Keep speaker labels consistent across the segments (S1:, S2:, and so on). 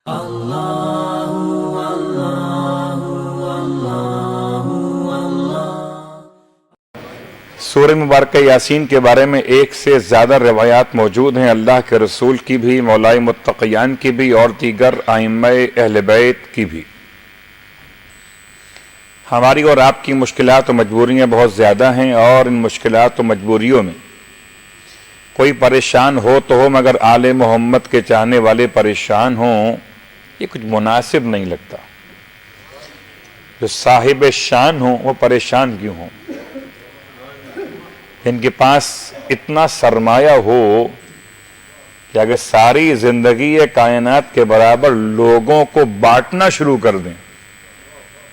S1: سورہ مبارکہ یاسین کے بارے میں ایک سے زیادہ روایات موجود ہیں، اللہ کے رسول کی بھی، مولائے متقیان کی بھی، اور دیگر ائمہ اہل بیت کی بھی۔ ہماری اور آپ کی مشکلات و مجبوریاں بہت زیادہ ہیں، اور ان مشکلات و مجبوریوں میں کوئی پریشان ہو تو ہو، مگر آل محمد کے چاہنے والے پریشان ہوں، یہ کچھ مناسب نہیں لگتا۔ جو صاحب شان ہوں وہ پریشان کیوں ہوں؟ ان کے پاس اتنا سرمایہ ہو کہ اگر ساری زندگی کائنات کے برابر لوگوں کو بانٹنا شروع کر دیں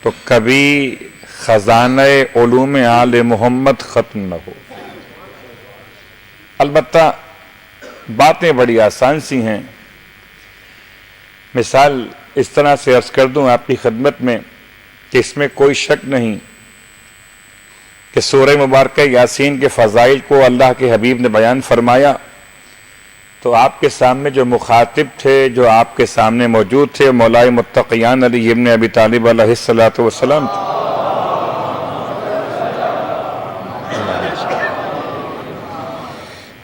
S1: تو کبھی خزانہ علوم آل محمد ختم نہ ہو۔ البتہ باتیں بڑی آسان سی ہیں۔ مثال اس طرح سے عرض کر دوں آپ کی خدمت میں کہ اس میں کوئی شک نہیں کہ سورہ مبارکہ یاسین کے فضائل کو اللہ کے حبیب نے بیان فرمایا تو آپ کے سامنے جو مخاطب تھے، جو آپ کے سامنے موجود تھے، مولائے متقیان علی ابن ابی طالب علیہ السلام تھے۔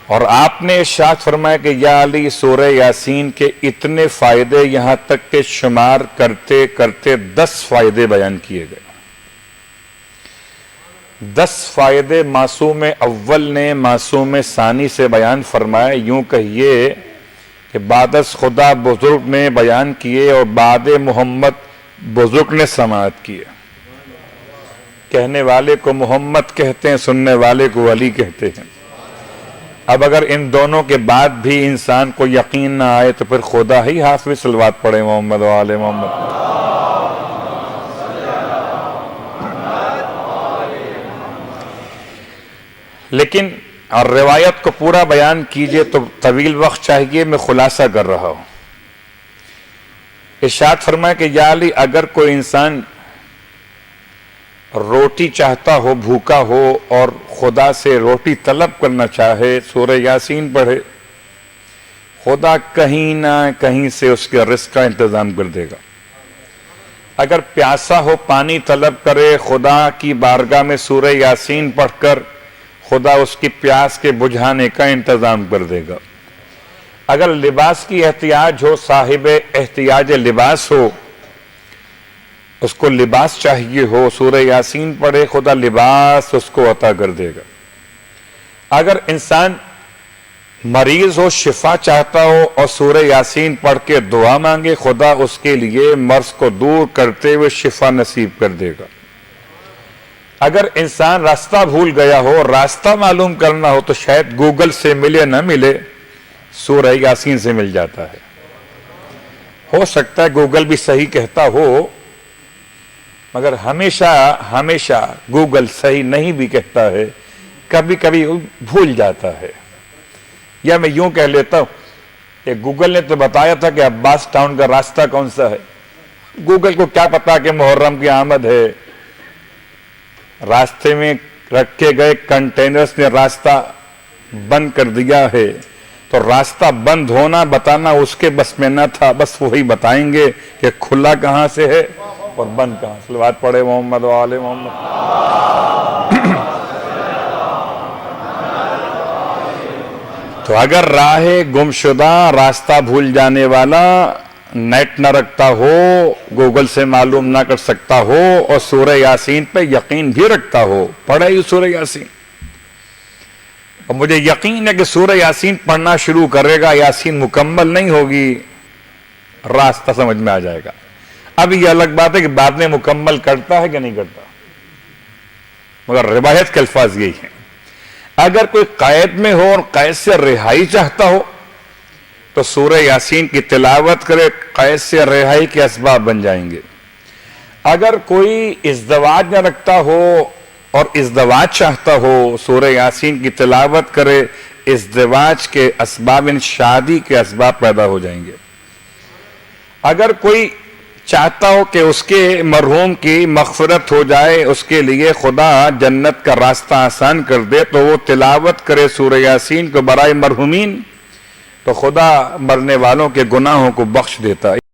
S1: اور آپ نے ارشاد فرمایا کہ یا علی، سورہ یاسین کے اتنے فائدے یہاں تک کہ شمار کرتے کرتے 10 فائدے بیان کیے گئے۔ 10 فائدے معصوم اول نے معصوم ثانی سے بیان فرمائے۔ یوں کہیے کہ بعد از خدا بزرگ نے بیان کیے اور بعد محمد بزرگ نے سماعت کیے۔ کہنے والے کو محمد کہتے ہیں، سننے والے کو علی کہتے ہیں۔ اب اگر ان دونوں کے بعد بھی انسان کو یقین نہ آئے تو پھر خدا ہی حافظ صلوات پڑھے محمد و آل محمد۔ لیکن اور روایت کو پورا بیان کیجئے تو طویل وقت چاہیے، میں خلاصہ کر رہا ہوں۔ ارشاد فرمایا کہ یا علی، اگر کوئی انسان روٹی چاہتا ہو، بھوکا ہو اور خدا سے روٹی طلب کرنا چاہے، سورہ یاسین پڑھے، خدا کہیں نہ کہیں سے اس کے رزق کا انتظام کر دے گا۔ اگر پیاسا ہو، پانی طلب کرے، خدا کی بارگاہ میں سورہ یاسین پڑھ کر خدا اس کی پیاس کے بجھانے کا انتظام کر دے گا۔ اگر لباس کی احتیاج ہو، صاحب احتیاج لباس ہو، اس کو لباس چاہیے ہو، سورہ یاسین پڑھے، خدا لباس اس کو عطا کر دے گا۔ اگر انسان مریض ہو، شفا چاہتا ہو اور سورہ یاسین پڑھ کے دعا مانگے، خدا اس کے لیے مرض کو دور کرتے ہوئے شفا نصیب کر دے گا۔ اگر انسان راستہ بھول گیا ہو، راستہ معلوم کرنا ہو تو شاید گوگل سے ملے نہ ملے، سورہ یاسین سے مل جاتا ہے۔ ہو سکتا ہے گوگل بھی صحیح کہتا ہو، مگر ہمیشہ گوگل صحیح نہیں بھی کہتا ہے، کبھی کبھی بھول جاتا ہے۔ یا میں یوں کہہ لیتا ہوں کہ گوگل نے تو بتایا تھا کہ عباس ٹاؤن کا راستہ کون سا ہے، گوگل کو کیا پتا کہ محرم کی آمد ہے۔ راستے میں رکھے گئے کنٹینرز نے راستہ بند کر دیا ہے، تو راستہ بند ہونا بتانا اس کے بس میں نہ تھا، بس وہی بتائیں گے کہ کھلا کہاں سے ہے اور بند کہاں سے۔ صلوات پڑھے محمد و آل محمد۔ تو اگر راہ گمشدہ، راستہ بھول جانے والا، نیٹ نہ رکھتا ہو، گوگل سے معلوم نہ کر سکتا ہو اور سورہ یاسین پہ یقین بھی رکھتا ہو، پڑھے ہی سورہ یاسین، اور مجھے یقین ہے کہ سورہ یاسین پڑھنا شروع کرے گا، یاسین مکمل نہیں ہوگی، راستہ سمجھ میں آ جائے گا۔ اب یہ الگ بات ہے کہ بعد میں مکمل کرتا ہے کہ نہیں کرتا، مگر روایت کے الفاظ یہی ہیں۔ اگر کوئی قید میں ہو اور قید سے رہائی چاہتا ہو تو سورہ یاسین کی تلاوت کرے، قید سے رہائی کے اسباب بن جائیں گے۔ اگر کوئی ازدواج نہ رکھتا ہو اور ازدواج چاہتا ہو، سورہ یاسین کی تلاوت کرے، ازدواج کے اسباب، شادی کے اسباب پیدا ہو جائیں گے۔ اگر کوئی چاہتا ہو کہ اس کے مرحوم کی مغفرت ہو جائے، اس کے لیے خدا جنت کا راستہ آسان کر دے، تو وہ تلاوت کرے سورہ یاسین کو برائے مرحومین، تو خدا مرنے والوں کے گناہوں کو بخش دیتا ہے۔